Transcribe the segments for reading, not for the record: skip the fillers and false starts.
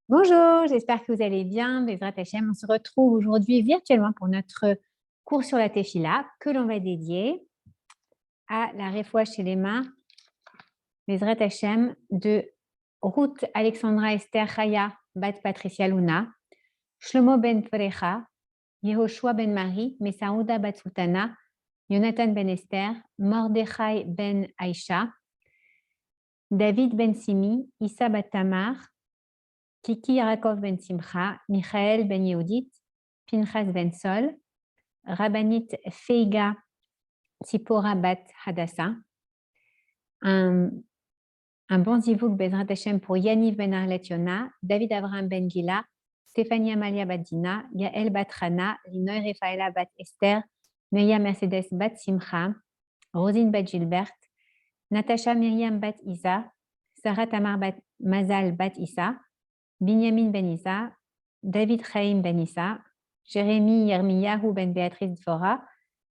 Bonjour, j'espère que vous allez bien. Bezrat Hachem, on se retrouve aujourd'hui virtuellement pour notre cours sur la Tefila que l'on va dédier à la Refoua Shelema, Bezrat Hachem, de Ruth Alexandra Esther Chaya Bat Patricia Luna, Shlomo Ben Frecha, Yehoshua Ben Marie, Mesaouda Bat Sultana, Jonathan Ben Esther, Mordechai Ben Aisha, David Ben Simi, Issa Bat Tamar, Kiki Yarakov Ben Simcha, Michael Ben Yehudit, Pinchas Ben Sol, Rabbanit Feiga Tzipora Bat Hadassah, un bon zivouk Bezrat Hashem pour Yaniv Ben Arlet Yona, David Abraham Ben Gila, Stéphanie Amalia Bat Dina, Yael Bat Rana, Linoy Rafaela Bat Esther, Meya Mercedes Bat Simcha, Rosine Bat Gilbert, Natasha Myriam Bat Isa, Sarah Tamar Bat Mazal Bat Isa, Binyamin Ben Isa, David Chaim Ben Isa, Jérémy Yermiyahu Ben Béatrice Dvora,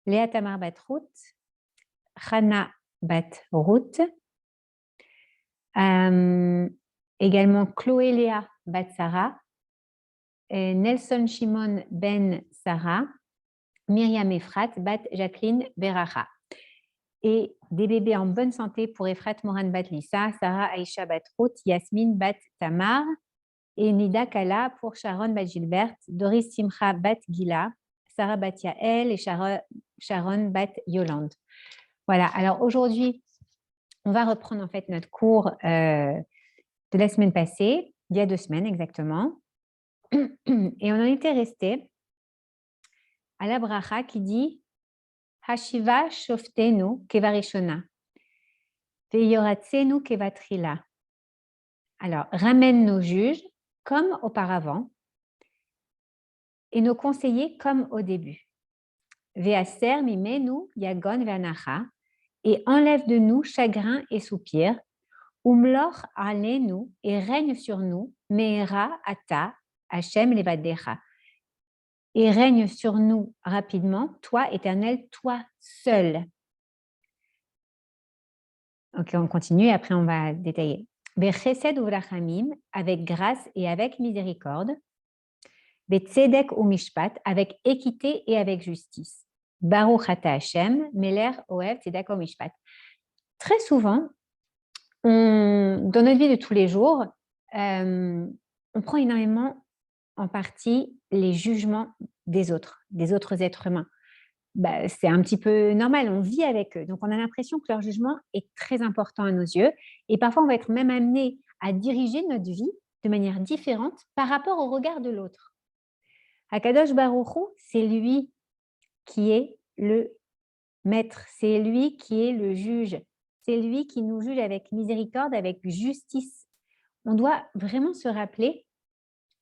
Léa Tamar Bat Ruth, Chana Bat Ruth, également Chloé Léa Bat Sarah, Nelson Shimon Ben Sarah, Myriam Efrat Bat Jacqueline Beracha. Et des bébés en bonne santé pour Efrat Moran Bat Lisa, Sarah Aisha Bat Ruth, Yasmine Bat Tamar, et Nida Kala pour Sharon Bat Gilbert, Doris Simcha Bat Gila, Sarah Bat Yael et Sharon Bat Yolande. Voilà, alors aujourd'hui, on va reprendre en fait notre cours de la semaine passée, il y a 2 semaines exactement. Et on en était resté à la bracha qui dit Hashiva shoftenu kevarishona, veyoratsenu kevatrila. Alors, ramène nos juges comme auparavant et nos conseillers comme au début. Veaser mimenu yagon veanacha, et enlève de nous chagrin et soupir. Umlor alenu, et règne sur nous, meera ata, Hashem levadecha. Et règne sur nous rapidement, toi, Éternel, toi seul. Ok, on continue, après on va détailler. Bechesed uvrachamim, avec grâce et avec miséricorde. Betzedek ou mishpat, avec équité et avec justice. Baruch ata Hashem, meler oev tzedek ou mishpat. Très souvent, dans notre vie de tous les jours, on prend énormément en partie les jugements des autres êtres humains. C'est un petit peu normal, on vit avec eux. Donc, on a l'impression que leur jugement est très important à nos yeux. Et parfois, on va être même amené à diriger notre vie de manière différente par rapport au regard de l'autre. Akadosh Baruch Hu, c'est lui qui est le maître, c'est lui qui est le juge, c'est lui qui nous juge avec miséricorde, avec justice. On doit vraiment se rappeler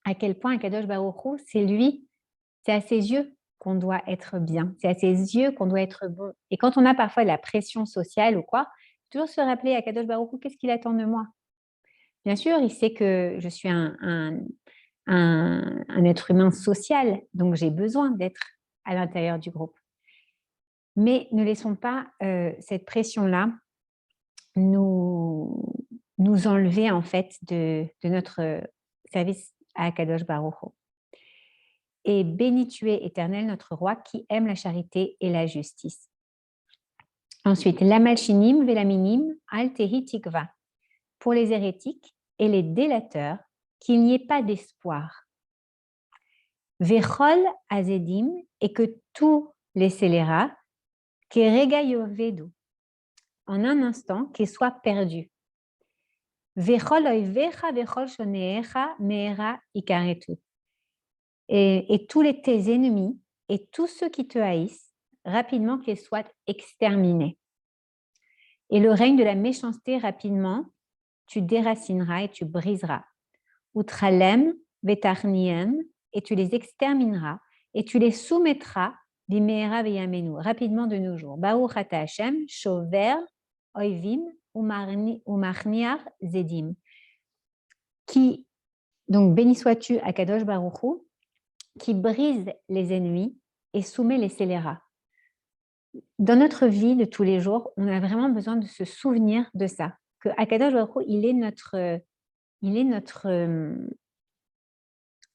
à quel point Akadosh Baruch Hu, c'est lui, c'est à ses yeux qu'on doit être bien, c'est à ses yeux qu'on doit être bon. Et quand on a parfois la pression sociale ou quoi, toujours se rappeler à Akadosh Baruch Hu, qu'est-ce qu'il attend de moi? Bien sûr, il sait que je suis un être humain social, donc j'ai besoin d'être à l'intérieur du groupe. Mais ne laissons pas cette pression-là nous enlever en fait de notre service à Akadosh Baruch Hu. Et béni tu es, Éternel, notre roi, qui aime la charité et la justice. Ensuite, la malchinim velaminim al tehi tikva. Pour les hérétiques et les délateurs, qu'il n'y ait pas d'espoir. Vechol azedim, et que tous les scélérats, keregayovedu, en un instant, qu'ils soient perdus. Vechol oivecha vechol shoneecha meera ikaretu. Et tous tes ennemis et tous ceux qui te haïssent, rapidement qu'ils soient exterminés. Et le règne de la méchanceté, rapidement, tu déracineras et tu briseras. Utralem vetarniem, et tu les extermineras et tu les soumettras bimera veyamenu, rapidement de nos jours. Baruch ata Hashem, shover oivim umarniar zedim. Qui, donc béni sois-tu à Kadosh Baruch Hu, qui brise les ennemis et soumet les scélérats. Dans notre vie de tous les jours, on a vraiment besoin de se souvenir de ça, que Akadosh Baruch Hu, il est notre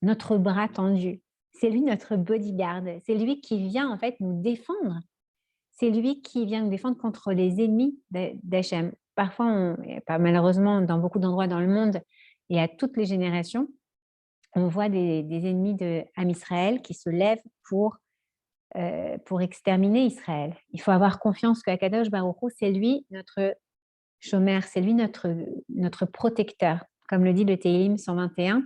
notre bras tendu. C'est lui notre bodyguard. C'est lui qui vient en fait nous défendre. C'est lui qui vient nous défendre contre les ennemis d'Hachem. Parfois, malheureusement, dans beaucoup d'endroits dans le monde et à toutes les générations, on voit des ennemis de Am Israël qui se lèvent pour exterminer Israël. Il faut avoir confiance qu'Akadosh Baruch Hu, c'est lui notre chômeur, c'est lui notre protecteur. Comme le dit le Tehillim 121,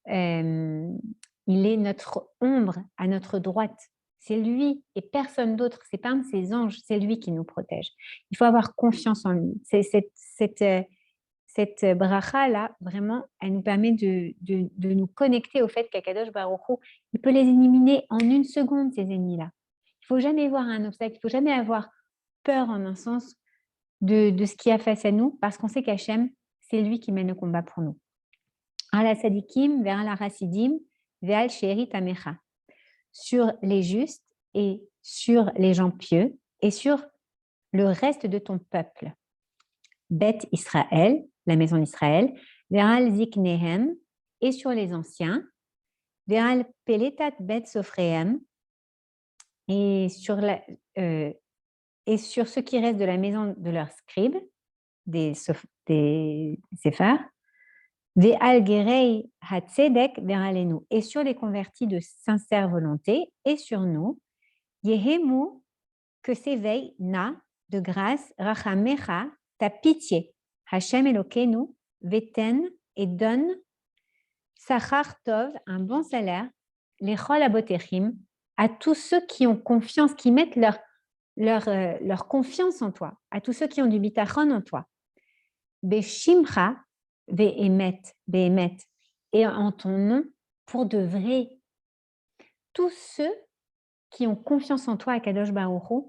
il est notre ombre à notre droite. C'est lui et personne d'autre. C'est pas un de ses anges, c'est lui qui nous protège. Il faut avoir confiance en lui. Cette bracha-là, vraiment, elle nous permet de nous connecter au fait qu'Akadosh Baruch Hu, il peut les éliminer en une seconde, ces ennemis-là. Il ne faut jamais voir un obstacle, il ne faut jamais avoir peur, en un sens, de ce qui a face à nous, parce qu'on sait qu'Hachem, c'est lui qui mène le combat pour nous. Ala sadikim, vers la racidim, ve'al sherit amecha. Sur les justes et sur les gens pieux et sur le reste de ton peuple. Bet Israël, la maison d'Israël, ve'al ziknehem, et sur les anciens, ve'al peletat bet sofrehem, et sur ce qui reste de la maison de leurs scribes, des séphars, ve'al gerei hatzedek ve'alenu, et sur les convertis de sincère volonté, et sur nous, yehemu, que s'éveille, na, de grâce, rachamecha, ta pitié, Hashem Elokeinu, veten, et donne, sachar tov, un bon salaire, lechol abotechim, à tous ceux qui ont confiance, qui mettent leur confiance en toi, à tous ceux qui ont du bitachon en toi. Beshimcha, ve'emet, et en ton nom, pour de vrai. Tous ceux qui ont confiance en toi, Akadosh Baruch Hu,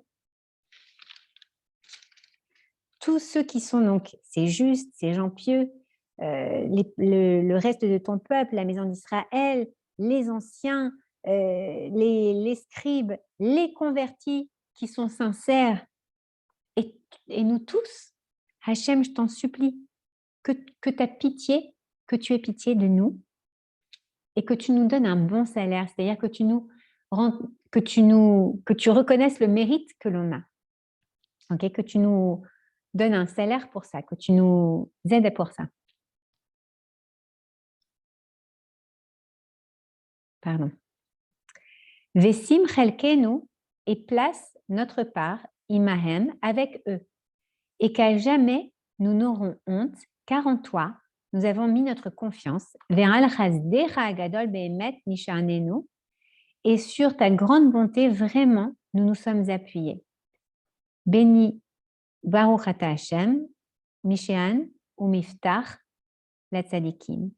tous ceux qui sont donc ces justes, ces gens pieux, le reste de ton peuple, la maison d'Israël, les anciens, les scribes, les convertis qui sont sincères, et nous tous, Hachem, je t'en supplie, que ta pitié, que tu aies pitié de nous et que tu nous donnes un bon salaire, c'est-à-dire que tu reconnaisses le mérite que l'on a, okay? Que tu nous donnes un salaire pour ça, que tu nous aides pour ça. Pardon. Vesim chelkenu, et place notre part, imahem, avec eux, et qu'à jamais nous n'aurons honte, car en toi, nous avons mis notre confiance, ve'al chasdecha agadol be'emet nishanenu, et sur ta grande bonté, vraiment, nous nous sommes appuyés. Béni Baruch ata Hashem, Mishéan ou Miftach, la tzadikim.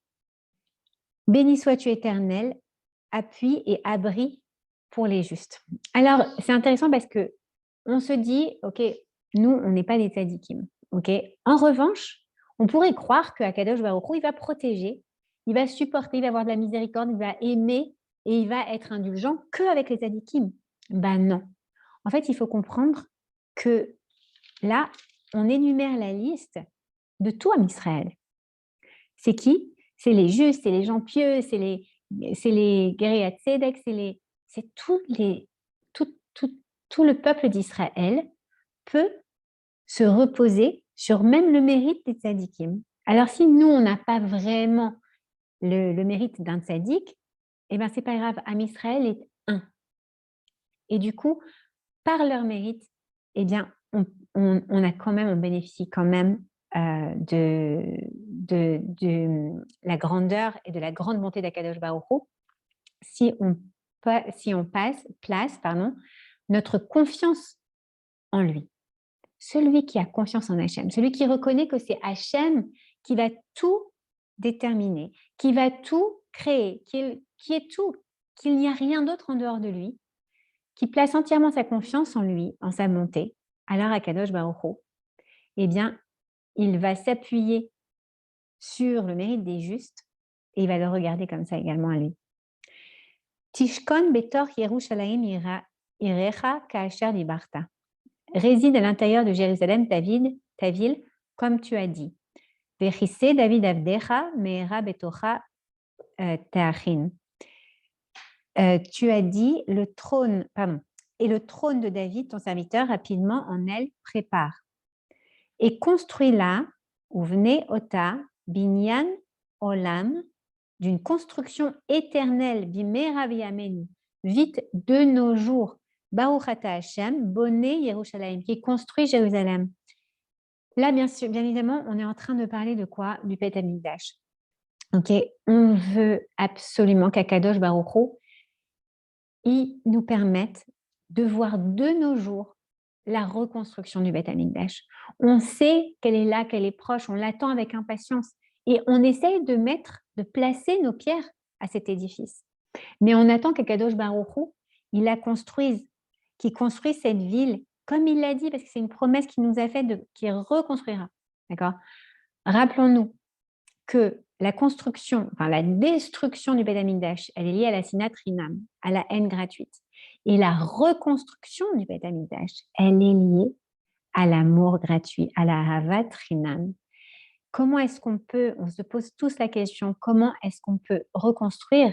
Béni sois-tu éternel, appui et abri pour les justes. Alors, c'est intéressant parce que on se dit, ok, nous, on n'est pas des tzadikim. Okay. En revanche, on pourrait croire que Akadosh Baruch Hu, il va protéger, il va supporter, il va avoir de la miséricorde, il va aimer et il va être indulgent qu'avec les tzadikim. Ben non. En fait, il faut comprendre que là, on énumère la liste de tout Am Israël. C'est qui? C'est les justes, c'est les gens pieux, c'est les Gerei Hatzedek, c'est tout le peuple d'Israël peut se reposer sur même le mérite des tzadikim. Alors, si nous, on n'a pas vraiment le mérite d'un tzadik, eh bien, c'est pas grave, Am Israël est un. Et du coup, par leur mérite, eh bien, on bénéficie quand même de la grandeur et de la grande bonté d'Akadosh Baruch Hu si on place notre confiance en lui. Celui qui a confiance en Hachem, celui qui reconnaît que c'est Hachem qui va tout déterminer, qui va tout créer, qui est tout, qu'il n'y a rien d'autre en dehors de lui, qui place entièrement sa confiance en lui, en sa bonté, alors Akadosh Baruch Hu, eh bien, il va s'appuyer sur le mérite des justes et il va le regarder comme ça également à lui. Tishkon betor Yerushalayim irecha ka'asher dibarta. Réside à l'intérieur de Jérusalem ta ville, comme tu as dit. Vechise David avdecha me'era betocha Te'achin. Tu as dit le trône, pardon, et le trône de David, ton serviteur, rapidement en elle prépare. Et construis-la, ou venez ota, binyan olam, d'une construction éternelle, bimera v'yamenu, vite de nos jours, Baruch ata Hashem, Boné Yerushalayim, qui construit Jérusalem. Là, bien sûr, bien évidemment, on est en train de parler de quoi? Du Beth Amikdash. Ok, on veut absolument qu'Akadosh Baruch Hu, il nous permette de voir de nos jours la reconstruction du Beth Amikdash. On sait qu'elle est là, qu'elle est proche, on l'attend avec impatience et on essaye de placer nos pierres à cet édifice. Mais on attend qu'Akadosh Baruch Hu, il la construise, qu'il construise cette ville comme il l'a dit, parce que c'est une promesse qu'il nous a faite qu'il reconstruira. D'accord? Rappelons-nous que la construction, enfin la destruction du Beth Amikdash, elle est liée à la sinat rinam, à la haine gratuite. Et la reconstruction du Beth Amikdash, elle est liée à l'amour gratuit, à la havat rinam. Comment est-ce qu'on peut, on se pose tous la question, comment est-ce qu'on peut reconstruire,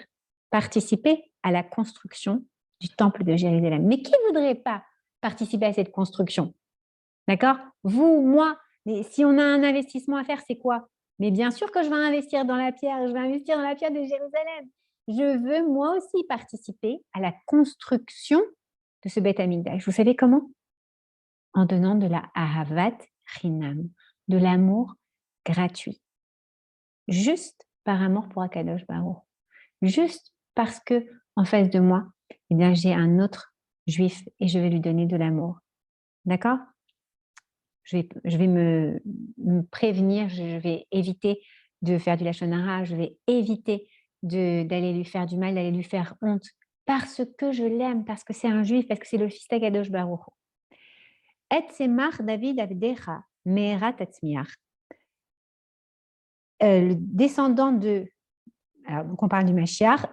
participer à la construction du temple de Jérusalem? Mais qui ne voudrait pas participer à cette construction? D'accord? Vous, moi, mais si on a un investissement à faire, c'est quoi? Mais bien sûr que je vais investir dans la pierre, je vais investir dans la pierre de Jérusalem. Je veux moi aussi participer à la construction de ce Beth Amikdash. Vous savez comment? En donnant de la ahavat chinam, de l'amour gratuit. Juste par amour pour Akadosh Baruch. Juste parce que en face de moi, eh bien, j'ai un autre juif et je vais lui donner de l'amour. D'accord? Je vais me prévenir, je vais éviter de faire du lachon hara, je vais éviter d'aller lui faire du mal, d'aller lui faire honte, parce que je l'aime, parce que c'est un juif, parce que c'est le fils d'Akadosh Baruch. Et semach David avdecha me'erat atzmiach. Le descendant de, alors, donc on parle du Mashiach,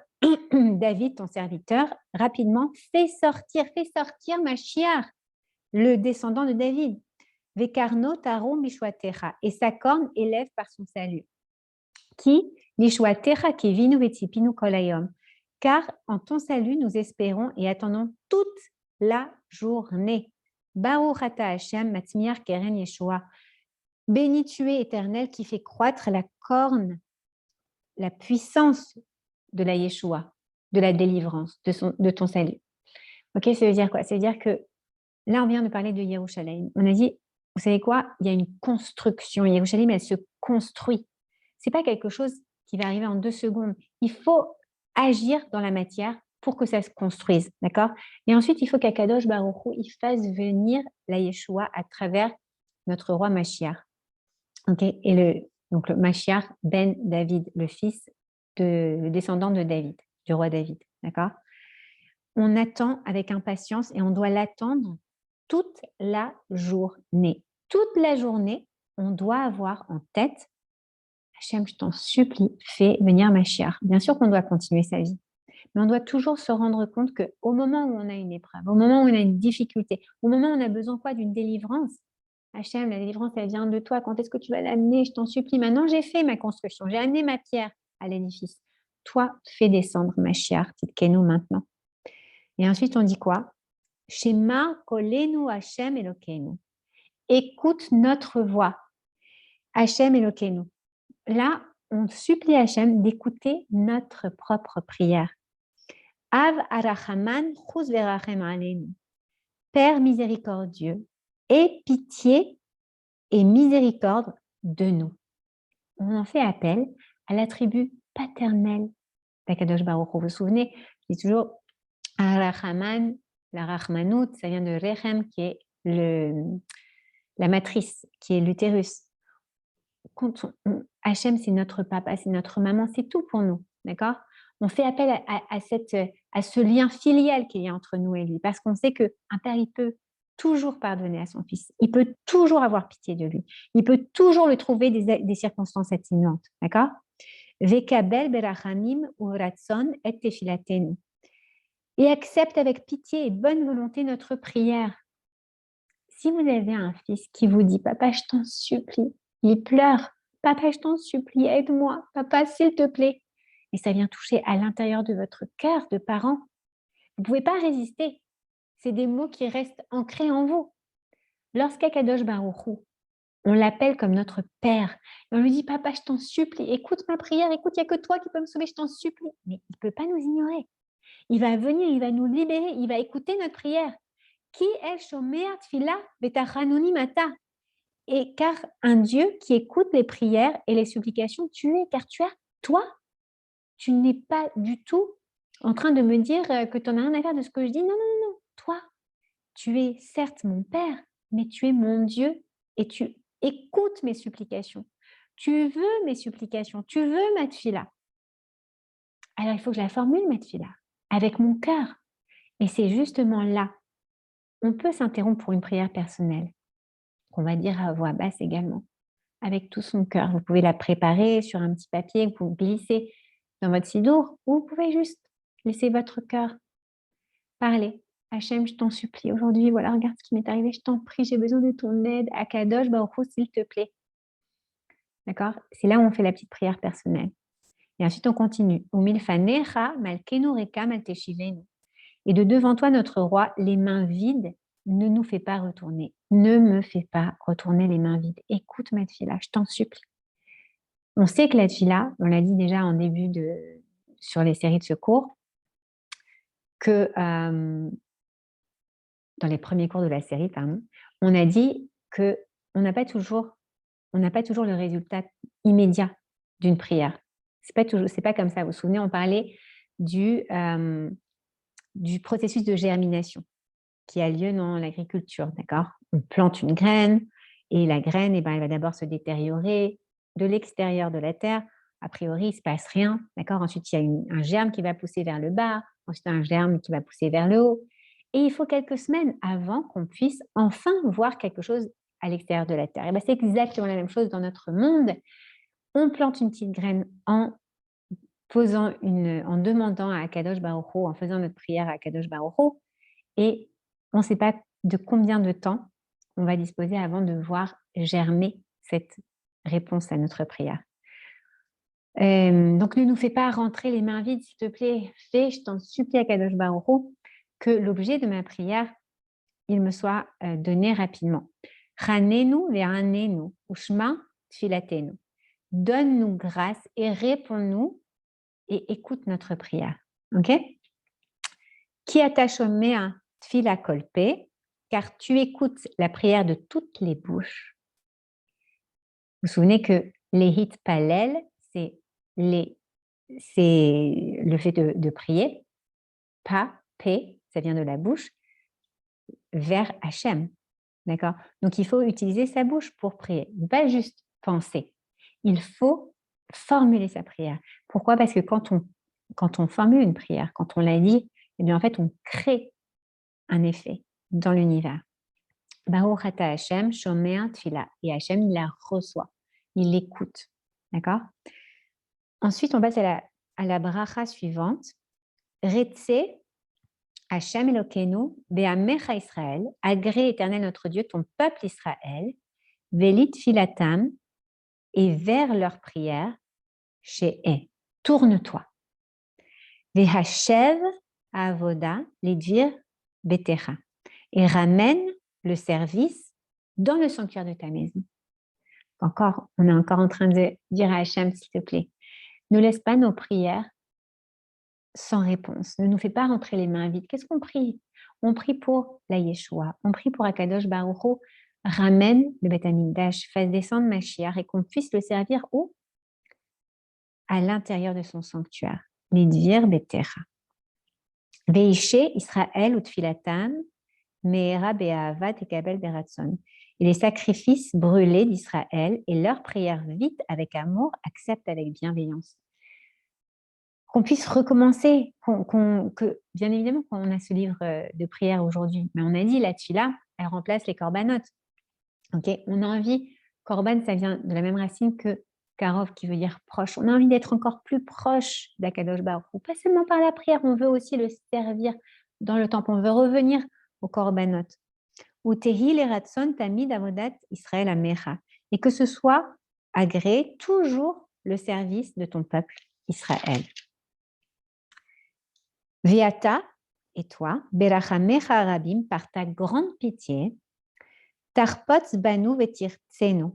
David, ton serviteur, rapidement, fais sortir Mashiach, le descendant de David. Vekarno taro mishwatecha, et sa corne élève par son salut. Qui mishwatecha kevinu vetipinu kolayom, car en ton salut nous espérons et attendons toute la journée. Baruch ata Hashem matzmiach keren Yeshua. Béni tu es, Éternel, qui fait croître la corne, la puissance de la Yeshua, de la délivrance, de ton salut. Ok, ça veut dire quoi? Ça veut dire que là, on vient de parler de Yerushalayim. On a dit, vous savez quoi? Il y a une construction. Yerushalayim, elle se construit. Ce n'est pas quelque chose qui va arriver en 2 secondes. Il faut agir dans la matière pour que ça se construise. D'accord? Et ensuite, il faut qu'Akadosh Baruch Hu, il fasse venir la Yeshua à travers notre roi Mashiach. Ok? Et donc le Mashiach ben David, le descendant de David, du roi David. D'accord? On attend avec impatience et on doit l'attendre toute la journée. Toute la journée, on doit avoir en tête, Hachem, je t'en supplie, fais venir Mashiach. Bien sûr qu'on doit continuer sa vie, mais on doit toujours se rendre compte qu'au moment où on a une épreuve, au moment où on a une difficulté, au moment où on a besoin d'une délivrance, Hachem, la délivrance, elle vient de toi. Quand est-ce que tu vas l'amener? Je t'en supplie. Maintenant, j'ai fait ma construction. J'ai amené ma pierre à l'édifice. Toi, fais descendre Mashiach, Tidkenu maintenant. Et ensuite, on dit quoi? Shema kolenu Hashem Elokeinu. Écoute notre voix. Hashem Elokeinu. Là, on supplie Hashem d'écouter notre propre prière. Av arachaman chuz verachem aleinu. Père miséricordieux, aie pitié et miséricorde de nous. On en fait appel à l'attribut paternel d'Akadosh Baruch Hu. Vous vous souvenez, je dis toujours Arachaman, la Rachmanout, ça vient de Rechem, qui est la matrice, qui est l'utérus. Hachem, c'est notre papa, c'est notre maman, c'est tout pour nous, d'accord? On fait appel à ce lien filial qu'il y a entre nous et lui, parce qu'on sait qu'un père, il peut toujours pardonner à son fils, il peut toujours avoir pitié de lui, il peut toujours lui trouver des circonstances atténuantes, d'accord? Vekabel berachamim uratson et tefilatenu. Et accepte avec pitié et bonne volonté notre prière. Si vous avez un fils qui vous dit « Papa, je t'en supplie », il pleure « Papa, je t'en supplie, aide-moi, papa, s'il te plaît », et ça vient toucher à l'intérieur de votre cœur de parents. Vous ne pouvez pas résister. C'est des mots qui restent ancrés en vous. Lorsqu'Akadosh Baruch Hu, on l'appelle comme notre Père, et on lui dit « Papa, je t'en supplie, écoute ma prière, écoute, il n'y a que toi qui peux me sauver, je t'en supplie. » Mais il ne peut pas nous ignorer. Il va venir, il va nous libérer, il va écouter notre prière. Qui el shomer tfila betachanuni mata. Et car un Dieu qui écoute les prières et les supplications, tu es, car tu as toi. Tu n'es pas du tout en train de me dire que tu n'en as rien à faire de ce que je dis. Non, non, non, non. Toi, tu es certes mon Père, mais tu es mon Dieu et tu écoutes mes supplications. Tu veux mes supplications, tu veux ma tfila. Alors, il faut que je la formule, ma tfila, avec mon cœur. Et c'est justement là, on peut s'interrompre pour une prière personnelle, qu'on va dire à voix basse également, avec tout son cœur. Vous pouvez la préparer sur un petit papier que vous glissez dans votre sidour, ou vous pouvez juste laisser votre cœur parler. Hachem, je t'en supplie aujourd'hui, voilà, regarde ce qui m'est arrivé, je t'en prie, j'ai besoin de ton aide. Akadosh Baruch Hu, s'il te plaît. D'accord? C'est là où on fait la petite prière personnelle. Et ensuite, on continue. Et de devant toi, notre roi, les mains vides, ne nous fais pas retourner. Ne me fais pas retourner les mains vides. Écoute ma tfila, je t'en supplie. On sait que la tfila, on l'a dit déjà en début sur les séries de secours, que dans les premiers cours de la série, pardon, on a dit que on n'a pas toujours le résultat immédiat d'une prière. C'est pas comme ça. Vous vous souvenez, on parlait du processus de germination qui a lieu dans l'agriculture, d'accord? On plante une graine et la graine, elle va d'abord se détériorer de l'extérieur de la terre. A priori, il ne se passe rien, d'accord? Ensuite, il y a un germe qui va pousser vers le bas, ensuite un germe qui va pousser vers le haut. Et il faut quelques semaines avant qu'on puisse enfin voir quelque chose à l'extérieur de la terre. Et c'est exactement la même chose dans notre monde. On plante une petite graine en demandant à Akadosh Baruch Hu, en faisant notre prière à Akadosh Baruch Hu, et on ne sait pas de combien de temps on va disposer avant de voir germer cette réponse à notre prière. Donc, ne nous fais pas rentrer les mains vides, s'il te plaît. Fais, je t'en supplie, Akadosh Baruch Hu, que l'objet de ma prière, il me soit donné rapidement. Chanenu ve'anenu ushma tfilatenu. Donne-nous grâce et réponds-nous et écoute notre prière. Ok? Qui atachomea tfila kolpe, car tu écoutes la prière de toutes les bouches. Vous vous souvenez que les hit palel, c'est le fait de prier. Pa, pe, ça vient de la bouche, vers Hachem. D'accord? Donc, il faut utiliser sa bouche pour prier, pas juste penser. Il faut formuler sa prière. Pourquoi? Parce que quand on formule une prière, quand on la dit, eh bien, en fait, on crée un effet dans l'univers. Baruch ata Hachem, shomea tfila. Et Hachem, il la reçoit. Il l'écoute. D'accord? Ensuite, on passe à la bracha suivante. Retse Hachem Elokeinu, Be'amecha Israël, agrée éternel notre Dieu, ton peuple Israël, Velit Filatam, et vers leur prière, chez E, tourne-toi. Vehashev Avoda, Lidvir Betecha, et ramène le service dans le sanctuaire de ta maison. On est encore en train de dire à Hachem, s'il te plaît, ne laisse pas nos prières sans réponse. Ne nous fais pas rentrer les mains vides. Qu'est-ce qu'on prie? On prie pour la Yeshua. On prie pour Akadosh Baruch Hu. Ramène le Beth Amikdash, fasse descendre Mashiach et qu'on puisse le servir où? À l'intérieur de son sanctuaire. Lidvir Betecha. Veishe Israël utfilatam meera be'ahavat ekabel beratson. Et les sacrifices brûlés d'Israël et leurs prières vite avec amour acceptent avec bienveillance. Qu'on puisse recommencer, que bien évidemment qu'on a ce livre de prière aujourd'hui, mais on a dit la tfila, elle remplace les corbanotes. Okay, on a envie, korban ça vient de la même racine que karov qui veut dire proche. On a envie d'être encore plus proche d'Akadosh Baruch Hu, pas seulement par la prière, on veut aussi le servir dans le temple, on veut revenir aux corbanotes. Ou tehi le ratson tamid avodat Israël amecha, et que ce soit agréé toujours le service de ton peuple Israël. Viata, et toi, Berachamecha Rabim, par ta grande pitié, Tarpotz Banu Vetirtsenu,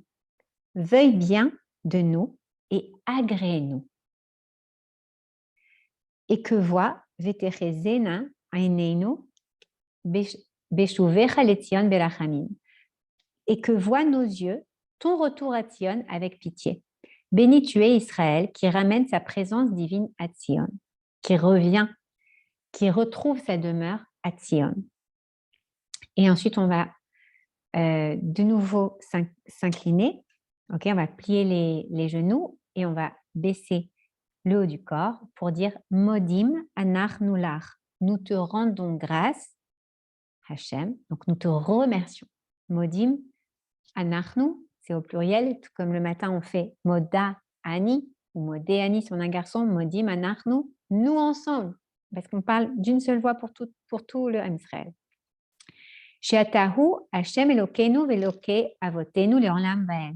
veuille bien de nous et agrée-nous. Et que voit Veterezena Aineinu Beshuvecha Letzion Berachamim, et que voient nos yeux ton retour à Tzion avec pitié. Béni tu es Israël qui ramène sa présence divine à Tzion, qui revient, qui retrouve sa demeure à Tzion. Et ensuite, on va de nouveau s'incliner. Ok, on va plier les genoux et on va baisser le haut du corps pour dire Modim anachnu lach. Nous te rendons grâce, Hachem. Donc, nous te remercions. Modim anachnu, c'est au pluriel, tout comme le matin on fait moda ani ou modé ani si on a un garçon, modim anachnu, nous ensemble, parce qu'on parle d'une seule voix pour tout le Ham Israël. Sheatahu Hashem Elokeinu veloke avotenu leolam vaed.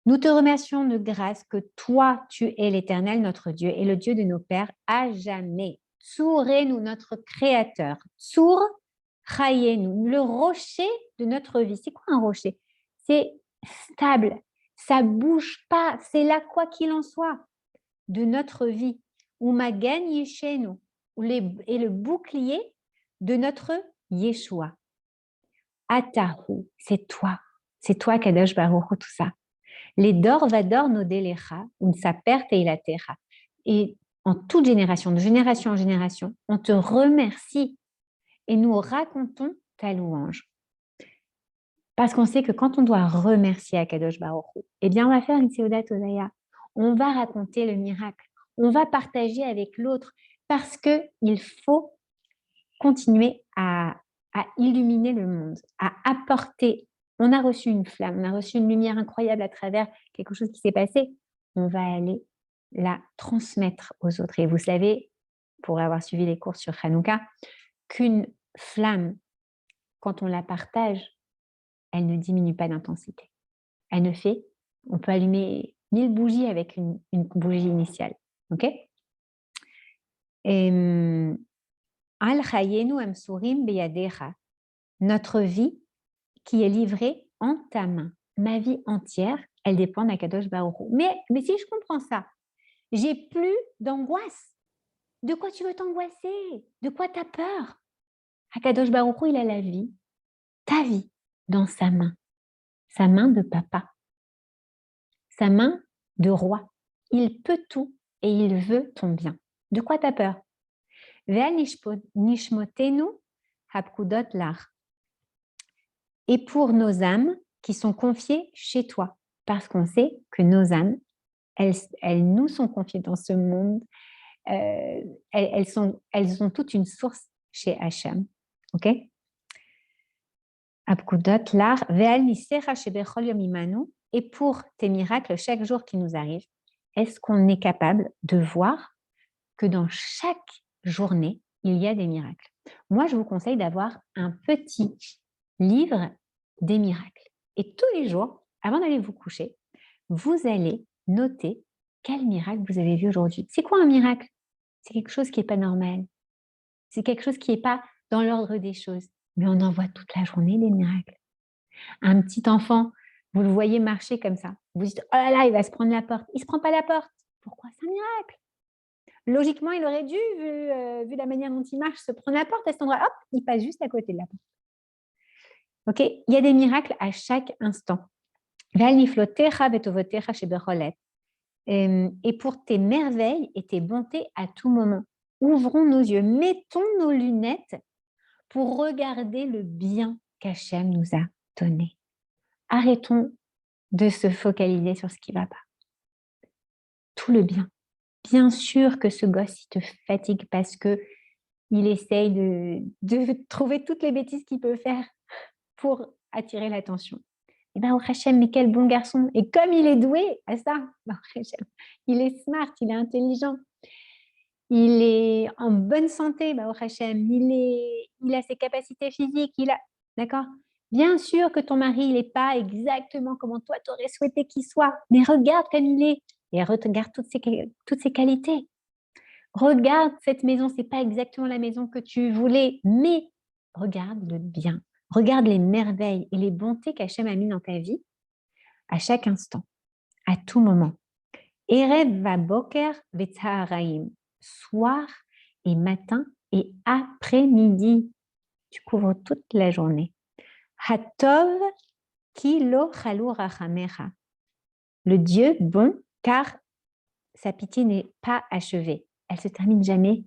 Nous te remercions de grâce que toi, tu es l'Éternel, notre Dieu, et le Dieu de nos pères à jamais. Tsourenu, notre Créateur. Tsour Chayenu, le rocher de notre vie. C'est quoi un rocher? C'est stable, ça bouge pas, c'est là quoi qu'il en soit de notre vie. Ou Magen Yeshenu, et le bouclier de notre Yeshua. Atahu, c'est toi Kadosh Baruch Hu, tout ça. Les dor vador nodelecha, unsaper teilatecha. Et en toute génération, de génération en génération, on te remercie et nous racontons ta louange. Parce qu'on sait que quand on doit remercier Akadosh Baruch Hu, eh bien, on va faire une Seudat Hosaya. On va raconter le miracle. On va partager avec l'autre parce qu'il faut continuer à illuminer le monde, à apporter. On a reçu une flamme, on a reçu une lumière incroyable à travers quelque chose qui s'est passé. On va aller la transmettre aux autres. Et vous savez, pour avoir suivi les cours sur Hanouka, qu'une flamme, quand on la partage, elle ne diminue pas d'intensité. Elle ne fait, on peut allumer 1000 bougies avec une bougie initiale. Ok? Et Al chayenu amsurim beyadecha, notre vie qui est livrée en ta main. Ma vie entière, elle dépend d'Akadosh Baruch Hu. Mais si je comprends ça, j'ai plus d'angoisse. De quoi tu veux t'angoisser? De quoi tu as peur? Akadosh Baruch Hu, il a la vie, ta vie, dans sa main de papa, sa main de roi. Il peut tout et il veut ton bien. De quoi tu as peur? Nishmotenu hapkudot lach. Et pour nos âmes qui sont confiées chez toi, parce qu'on sait que nos âmes, elles nous sont confiées dans ce monde, elles ont toutes une source chez Hachem. Ok? Hapkudot lach ve'al nisecha shebechol yom imanu. Et pour tes miracles chaque jour qui nous arrivent, est-ce qu'on est capable de voir que dans chaque journée, il y a des miracles? Moi, je vous conseille d'avoir un petit livre des miracles. Et tous les jours, avant d'aller vous coucher, vous allez noter quel miracle vous avez vu aujourd'hui. C'est quoi un miracle? C'est quelque chose qui n'est pas normal. C'est quelque chose qui n'est pas dans l'ordre des choses. Mais on en voit toute la journée des miracles. Un petit enfant, vous le voyez marcher comme ça. Vous dites, oh là là, il va se prendre la porte. Il ne se prend pas la porte. Pourquoi? C'est un miracle. Logiquement, il aurait dû, vu la manière dont il marche, se prendre la porte à cet endroit. Hop, il passe juste à côté de la porte. Ok, il y a des miracles à chaque instant. Et pour tes merveilles et tes bontés à tout moment. Ouvrons nos yeux, mettons nos lunettes pour regarder le bien qu'Hachem nous a donné. Arrêtons de se focaliser sur ce qui ne va pas. Tout le bien. Bien sûr que ce gosse, il te fatigue parce qu'il essaye de trouver toutes les bêtises qu'il peut faire pour attirer l'attention. Et bien, oh Hachem, mais quel bon garçon. Et comme il est doué à ça, il est smart, il est intelligent, il est en bonne santé, oh Hachem, il a ses capacités physiques, d'accord? Bien sûr que ton mari, il n'est pas exactement comment toi, tu aurais souhaité qu'il soit, mais regarde comme il est. et regarde toutes ces qualités. Regarde cette maison, ce n'est pas exactement la maison que tu voulais, mais regarde le bien. Regarde les merveilles et les bontés qu'Hachem a mis dans ta vie à chaque instant, à tout moment. Erev va boker vetzaharaim, soir et matin et après-midi. Tu couvres toute la journée. Hatov ki lo chalu rachamecha. Le Dieu bon, car sa pitié n'est pas achevée. Elle se termine jamais.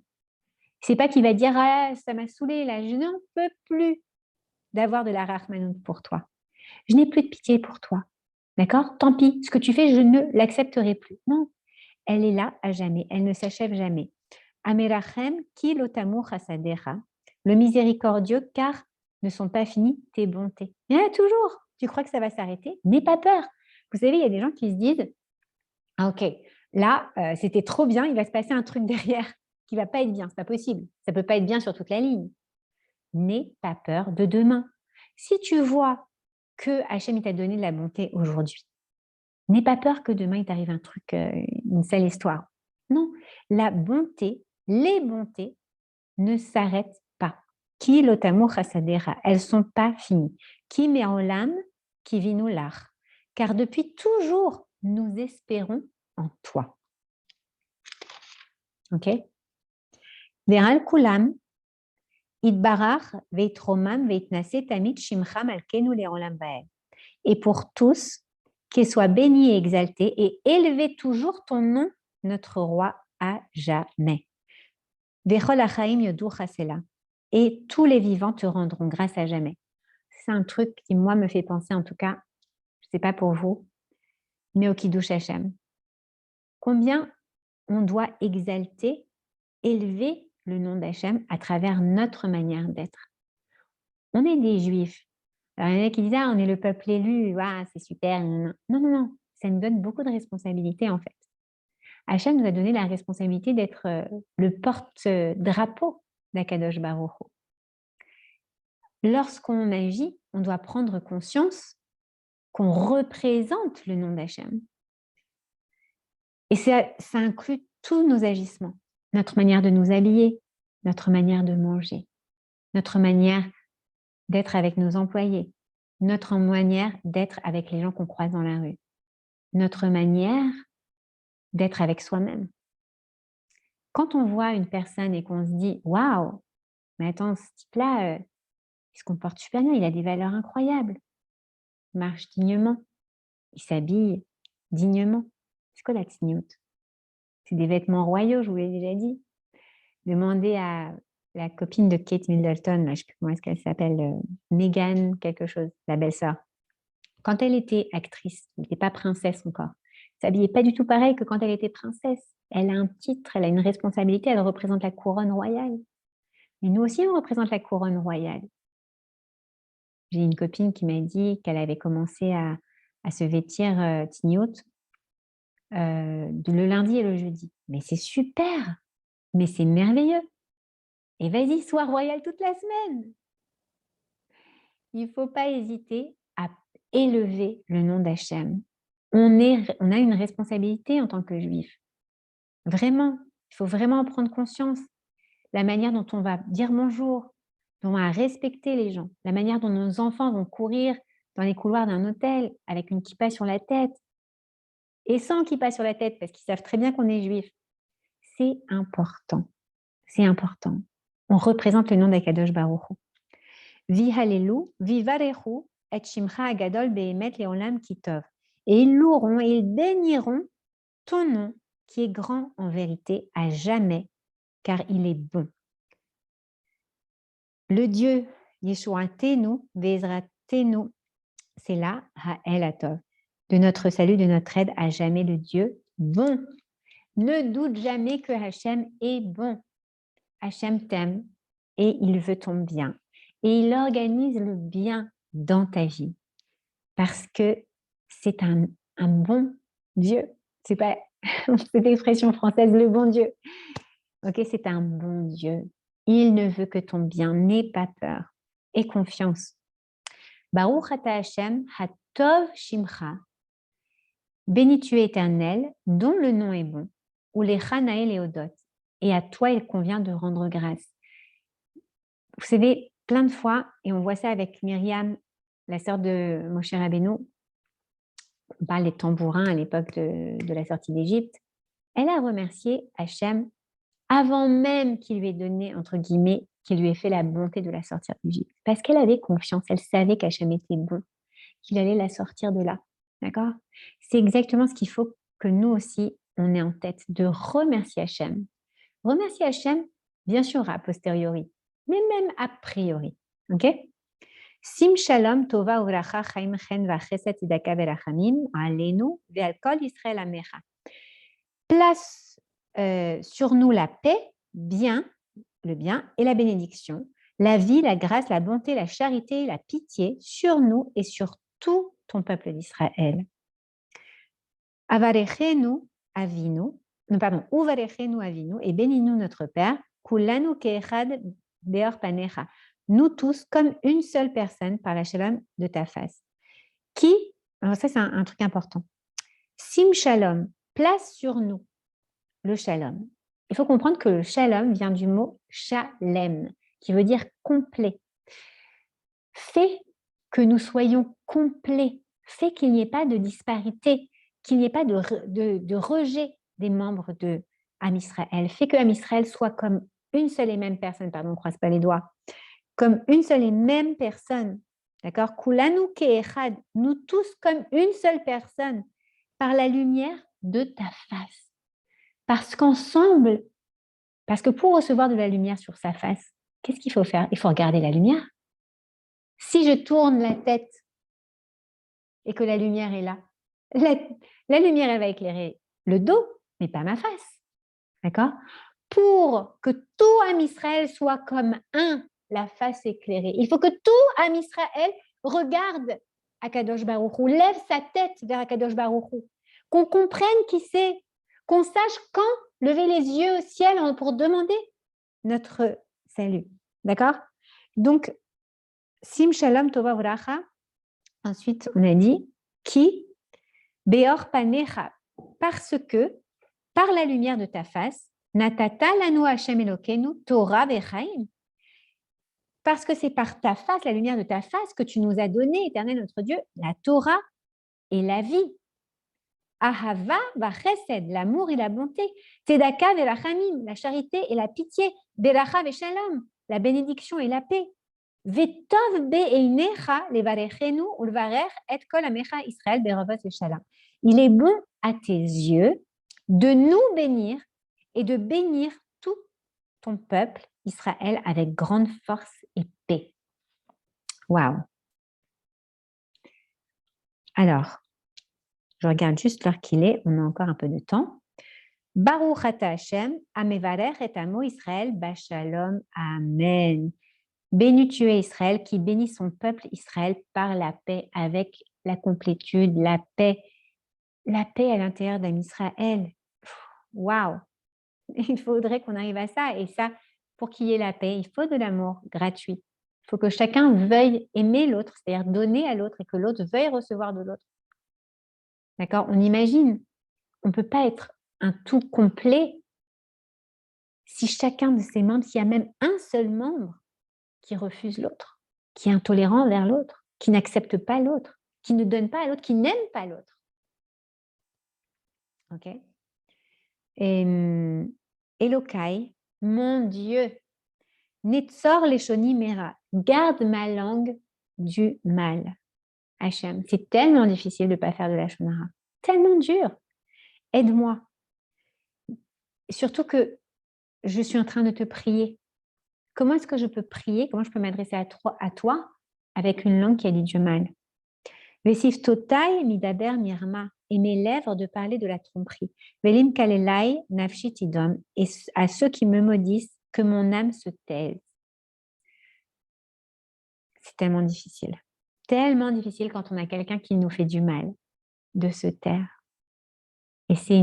C'est pas qu'il va dire ah, ça m'a saoulé là, je n'en peux plus d'avoir de la rachmanout pour toi. Je n'ai plus de pitié pour toi. D'accord? Tant pis, ce que tu fais, je ne l'accepterai plus. Non, elle est là à jamais, elle ne s'achève jamais. Amerachem ki lotamur chasadecha, le miséricordieux, car ne sont pas finies tes bontés. Il y en a toujours. Tu crois que ça va s'arrêter? N'aie pas peur. Vous savez, il y a des gens qui se disent ah, ok, là, c'était trop bien, il va se passer un truc derrière qui ne va pas être bien. Ce n'est pas possible. Ça ne peut pas être bien sur toute la ligne. N'aie pas peur de demain. Si tu vois que Hachem t'a donné de la bonté aujourd'hui, n'aie pas peur que demain il t'arrive un truc, une sale histoire. Non, la bonté, les bontés ne s'arrêtent pas. Ki lotamu chasadera, elles ne sont pas finies. Ki me'olam ki vinu lach. Car depuis toujours, nous espérons en toi. Ok? Ve'al kulam itbarach veitromam veitnase tamid shimcha malkenu le'olam va'ed. Et pour tous, qu'il soit béni et exalté et élevé toujours ton nom, notre roi, à jamais. Vechol achaim yodu chasela. Et tous les vivants te rendront grâce à jamais. C'est un truc qui, moi, me fait penser, en tout cas, je ne sais pas pour vous, mais au Kiddush Hashem. Combien on doit exalter, élever le nom d'Hachem à travers notre manière d'être. On est des Juifs. Alors, il y en a qui disent « Ah, on est le peuple élu, ah, c'est super. » Non, non, non. Ça nous donne beaucoup de responsabilités, en fait. Hachem nous a donné la responsabilité d'être le porte-drapeau d'Akadosh Baruch Hu. Lorsqu'on agit, on doit prendre conscience qu'on représente le nom d'Hachem. Et ça inclut tous nos agissements, notre manière de nous habiller, notre manière de manger, notre manière d'être avec nos employés, notre manière d'être avec les gens qu'on croise dans la rue, notre manière d'être avec soi-même. Quand on voit une personne et qu'on se dit « Waouh, mais attends, ce type-là, il se comporte super bien, il a des valeurs incroyables, il marche dignement, il s'habille dignement. » C'est quoi la tzniut? C'est des vêtements royaux, je vous l'ai déjà dit. Demandez à la copine de Kate Middleton, là, je ne sais plus comment est-ce qu'elle s'appelle, Meghan quelque chose, la belle-sœur. Quand elle était actrice, elle n'était pas princesse encore, elle s'habillait pas du tout pareil que quand elle était princesse. Elle a un titre, elle a une responsabilité, elle représente la couronne royale. Et nous aussi, on représente la couronne royale. J'ai une copine qui m'a dit qu'elle avait commencé à se vêtir tignout le lundi et le jeudi. Mais c'est super, mais c'est merveilleux. Et vas-y, sois royale toute la semaine. Il ne faut pas hésiter à élever le nom d'Hachem. On a une responsabilité en tant que juif. Vraiment, il faut vraiment en prendre conscience. La manière dont on va dire bonjour, dont on va respecter les gens, la manière dont nos enfants vont courir dans les couloirs d'un hôtel avec une kippa sur la tête et sans kippa sur la tête parce qu'ils savent très bien qu'on est juif. C'est important. C'est important. On représente le nom d'Akadosh Baruch Hu. Vihalelu, vivarechu, et shimcha agadol behemet leolam kitov. Et ils loueront et ils béniront ton nom qui est grand en vérité à jamais, car il est bon. Le Dieu Yeshuatenu, Vezratenu, c'est là Ha'el Atov, de notre salut, de notre aide à jamais, le Dieu bon. Ne doute jamais que Hachem est bon. Hachem t'aime et il veut ton bien. Et il organise le bien dans ta vie. Parce que c'est un bon Dieu. C'est pas cette expression française, le bon Dieu. Ok, c'est un bon Dieu. Il ne veut que ton bien. N'aie pas peur. Aie confiance. Baruch ata Hashem hatov shimcha. Béni tu es Éternel, dont le nom est bon, ou les Chanaël et Odot, et à toi il convient de rendre grâce. Vous savez, plein de fois, et on voit ça avec Myriam, la sœur de Moshe Rabbeinu, on parle des tambourins à l'époque de la sortie d'Égypte, elle a remercié Hachem avant même qu'il lui ait donné, entre guillemets, qu'il lui ait fait la bonté de la sortir d'Égypte. Parce qu'elle avait confiance, elle savait qu'Hachem était bon, qu'il allait la sortir de là. D'accord? C'est exactement ce qu'il faut que nous aussi, on ait en tête, de remercier Hachem. Remercier Hachem, bien sûr, a posteriori, mais même a priori. OK? Sim shalom tova uvracha chaim chen vachesed tzedaka verachamim alenu ve'al kol Yisrael amecha. Place sur nous la paix, bien, le bien et la bénédiction, la vie, la grâce, la bonté, la charité, la pitié sur nous et sur tout ton peuple d'Israël. Avarechenu avinu, non, pardon, uvarechenu avinu, et bénis-nous notre Père, kulanu keechad beor panecha, nous tous comme une seule personne par la shalom de ta face. Qui, alors ça c'est un truc important, sim shalom, place sur nous le shalom. Il faut comprendre que le shalom vient du mot shalem, qui veut dire complet. Fais que nous soyons complets, fais qu'il n'y ait pas de disparité, qu'il n'y ait pas de rejet des membres de Am Israël. Fais que Am Israël soit comme une seule et même personne, pardon, on ne croise pas les doigts, comme une seule et même personne. D'accord? Kulanu keechad, nous tous comme une seule personne, par la lumière de ta face. Parce qu'ensemble, parce que pour recevoir de la lumière sur sa face, qu'est-ce qu'il faut faire? Il faut regarder la lumière. Si je tourne la tête et que la lumière est là, la lumière, elle va éclairer le dos, mais pas ma face. D'accord? Pour que tout Am Israël soit comme un, la face éclairée, il faut que tout Am Israël regarde Akadosh Baruch Hu, lève sa tête vers Akadosh Baruch Hu, qu'on comprenne qui c'est, qu'on sache quand lever les yeux au ciel pour demander notre salut. D'accord? Donc, Sim Shalom Tova Vracha. Ensuite, on a dit qui Beor Panecha, parce que par la lumière de ta face, Natata lanu Hashem Elokenu Torah vechaim. Parce que c'est par ta face, la lumière de ta face, que tu nous as donné, Éternel notre Dieu, la Torah et la vie. Ahava va chesed, l'amour et la bonté. Tzedaka verachamim, la charité et la pitié. Beracha veshalom, la bénédiction et la paix. Vetov be'einecha levarechenu ulvarer et kol amecha Israël beravot veshalom. Il est bon à tes yeux de nous bénir et de bénir tout ton peuple Israël avec grande force et paix. Waouh! Alors, je regarde juste l'heure qu'il est, on a encore un peu de temps. Baruch ata Hashem, amevarer et amo Israël, bashalom, amen. Béni tu es Israël, qui bénit son peuple Israël par la paix, avec la complétude, la paix à l'intérieur d'Am Israël. Waouh! Il faudrait qu'on arrive à ça. Et ça, pour qu'il y ait la paix, il faut de l'amour gratuit. Il faut que chacun veuille aimer l'autre, c'est-à-dire donner à l'autre et que l'autre veuille recevoir de l'autre. D'accord? On imagine, on ne peut pas être un tout complet si chacun de ses membres, s'il y a même un seul membre qui refuse l'autre, qui est intolérant vers l'autre, qui n'accepte pas l'autre, qui ne donne pas à l'autre, qui n'aime pas l'autre. Ok? Et Elokai, mon Dieu, Netzor Leshoni Mera, garde ma langue du mal. Hachem, c'est tellement difficile de ne pas faire de la shonara, tellement dur. Aide-moi. Surtout que je suis en train de te prier. Comment est-ce que je peux prier? Comment je peux m'adresser à toi avec une langue qui a dit du mal? Vesif totai midaber mirma, et mes lèvres de parler de la tromperie. Velim kalelai nafshi tidom, et à ceux qui me maudissent, que mon âme se taise. C'est tellement difficile. Tellement difficile quand on a quelqu'un qui nous fait du mal, de se taire. Et c'est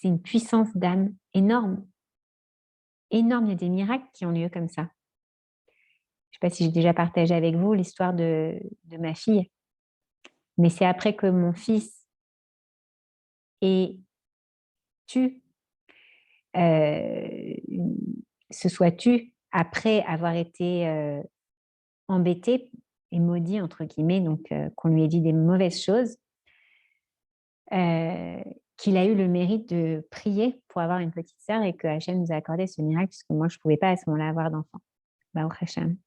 une puissance d'âme énorme. Énorme, il y a des miracles qui ont lieu comme ça. Je ne sais pas si j'ai déjà partagé avec vous l'histoire de ma fille. Mais c'est après que mon fils se soit tu après avoir été embêté et maudit, entre guillemets, donc qu'on lui ait dit des mauvaises choses, qu'il a eu le mérite de prier pour avoir une petite sœur et que Hachem nous a accordé ce miracle, puisque moi, je ne pouvais pas à ce moment-là avoir d'enfant. Baruch Hashem.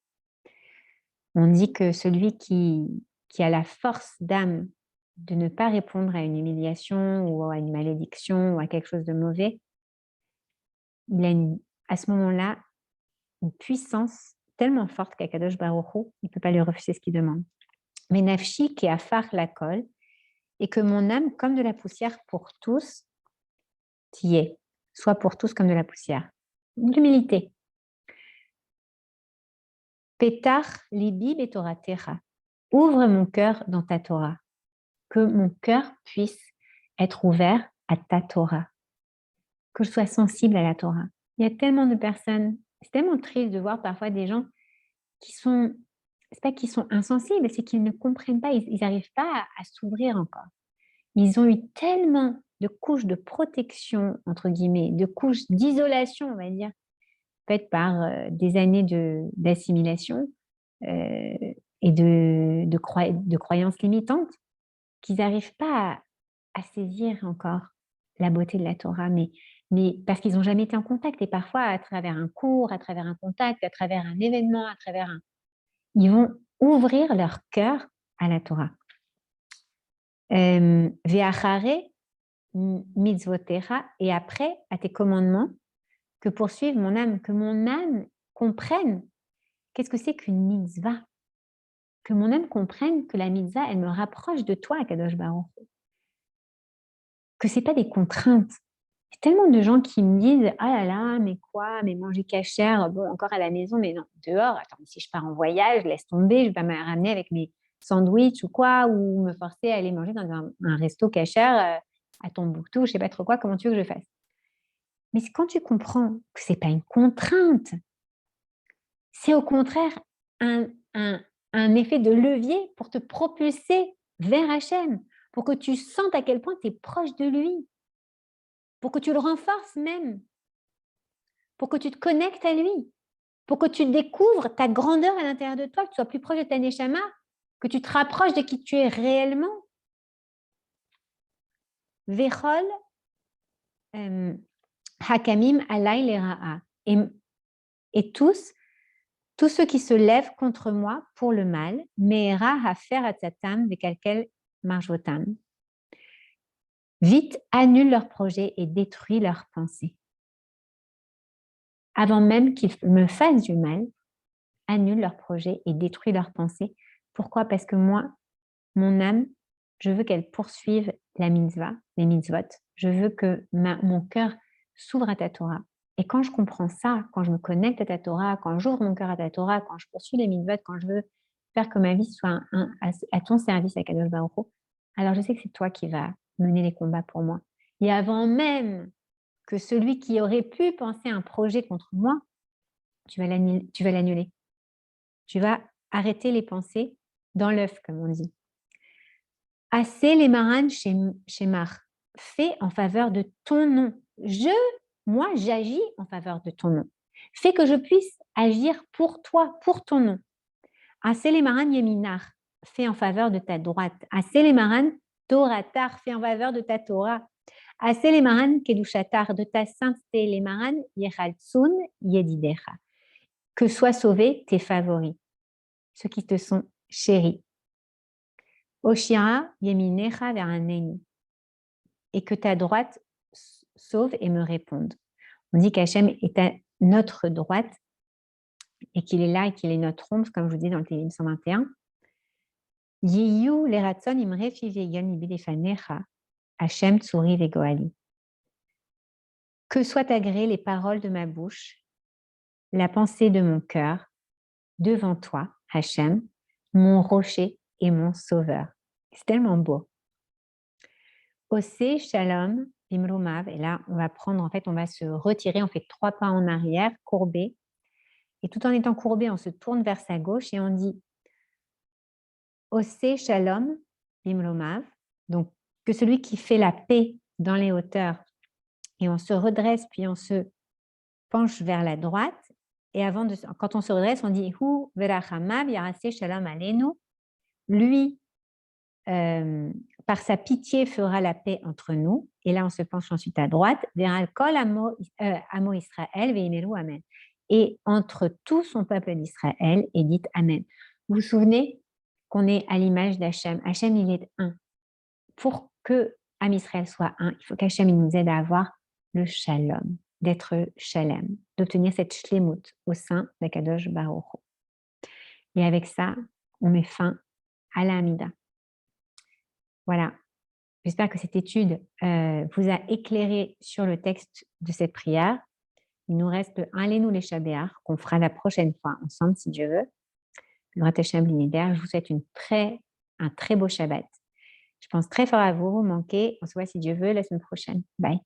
On dit que celui qui a la force d'âme de ne pas répondre à une humiliation ou à une malédiction ou à quelque chose de mauvais, il a à ce moment-là une puissance tellement forte qu'Akadosh Baruch Hu, il ne peut pas lui refuser ce qu'il demande. Mais nafshi qui a far la colle, et que mon âme, comme de la poussière pour tous, t'y est, soit pour tous comme de la poussière. L'humilité. Petar libi betorah techa. Ouvre mon cœur dans ta Torah. Que mon cœur puisse être ouvert à ta Torah. Que je sois sensible à la Torah. Il y a tellement de personnes, c'est tellement triste de voir parfois des gens qui sont, c'est pas qu'ils sont insensibles, c'est qu'ils ne comprennent pas, ils n'arrivent pas à s'ouvrir encore. Ils ont eu tellement de couches de protection, entre guillemets, de couches d'isolation, on va dire, faites par des années d'assimilation et de croyances limitantes, qu'ils n'arrivent pas à saisir encore la beauté de la Torah, mais parce qu'ils n'ont jamais été en contact. Et parfois, à travers un cours, à travers un contact, à travers un événement, ils vont ouvrir leur cœur à la Torah. Ve'achare mitzvotecha, et après, à tes commandements, que poursuive mon âme, que mon âme comprenne qu'est-ce que c'est qu'une mitzvah, que mon âme comprenne que la mitzvah, elle me rapproche de toi, Kadosh Baruch, que ce n'est pas des contraintes. Il y a tellement de gens qui me disent « Ah là là, mais quoi, mais manger cachère, bon, encore à la maison, mais non, dehors, attends, si je pars en voyage, laisse tomber, je vais pas me ramener avec mes sandwichs ou quoi, ou me forcer à aller manger dans un resto cachère à Tombouctou, je sais pas trop quoi, comment tu veux que je fasse ?» Mais quand tu comprends que ce n'est pas une contrainte, c'est au contraire un effet de levier pour te propulser vers Hachem, pour que tu sentes à quel point tu es proche de lui, pour que tu le renforces même, pour que tu te connectes à lui, pour que tu découvres ta grandeur à l'intérieur de toi, que tu sois plus proche de ta Neshama, que tu te rapproches de qui tu es réellement. Vechol hakamim alay lera'a. Et tous ceux qui se lèvent contre moi pour le mal, me'era hafer atzatam vekalkel marjotam. Vite, annule leurs projets et détruis leurs pensées. Avant même qu'ils me fassent du mal, annule leurs projets et détruis leurs pensées. Pourquoi? Parce que moi, mon âme, je veux qu'elle poursuive la mitzvah, les mitzvot. Je veux que mon cœur s'ouvre à ta Torah. Et quand je comprends ça, quand je me connecte à ta Torah, quand j'ouvre mon cœur à ta Torah, quand je poursuis les mitzvot, quand je veux faire que ma vie soit à ton service, à Kadosh Baruch Hu, alors je sais que c'est toi qui vas mener les combats pour moi. Et avant même que celui qui aurait pu penser à un projet contre moi, tu vas l'annuler. Tu vas arrêter les pensées dans l'œuf, comme on dit. Assez les marans chez Mar, fais en faveur de ton nom. Moi, j'agis en faveur de ton nom. Fais que je puisse agir pour toi, pour ton nom. Assez les marans yeminar, fais en faveur de ta droite. Assez les marans toratar, fais en faveur de ta Torah. Assez les marans kedushatar, de ta sainteté. Les marans yechaltsun yedidecha. Que soient sauvés tes favoris, ceux qui te sont chéris. Oshira yeminecha veraneni, et que ta droite sauve et me réponde. On dit qu'Hachem est à notre droite et qu'il est là et qu'il est notre ombre, comme je vous dis dans le Télim 121. Yiyu leratson imre fiveyon ibilefanecha, Hachem tsuri vegoali. Que soient agréées les paroles de ma bouche, la pensée de mon cœur, devant toi, Hachem, mon rocher et mon sauveur. C'est tellement beau. Ose shalom imrumav, et là on va se retirer, on fait 3 pas en arrière, courbé, et tout en étant courbé, on se tourne vers sa gauche et on dit Ose shalom bimlomav. Donc, que celui qui fait la paix dans les hauteurs, et on se redresse, puis on se penche vers la droite. Et quand on se redresse, on dit Hu verachamav yaraseh shalom aleinu. Lui, par sa pitié, fera la paix entre nous. Et là, on se penche ensuite à droite. Ve'al kol amo Israël ve'imelu amen. Et entre tout son peuple d'Israël, et dites amen. Vous vous souvenez qu'on est à l'image d'Hachem. Hachem, il est un. Pour que Am Israël soit un, il faut qu'Hachem nous aide à avoir le shalom, d'être shalem, d'obtenir cette shlemut au sein d'Akadosh Baruch Hu. Et avec ça, on met fin à la Hamida. Voilà. J'espère que cette étude vous a éclairé sur le texte de cette prière. Il nous reste le Alenu les Shabéar qu'on fera la prochaine fois ensemble, si Dieu veut. Le Ratachem Linéder, je vous souhaite un très beau Shabbat. Je pense très fort à vous, vous manquez. On se voit si Dieu veut la semaine prochaine. Bye.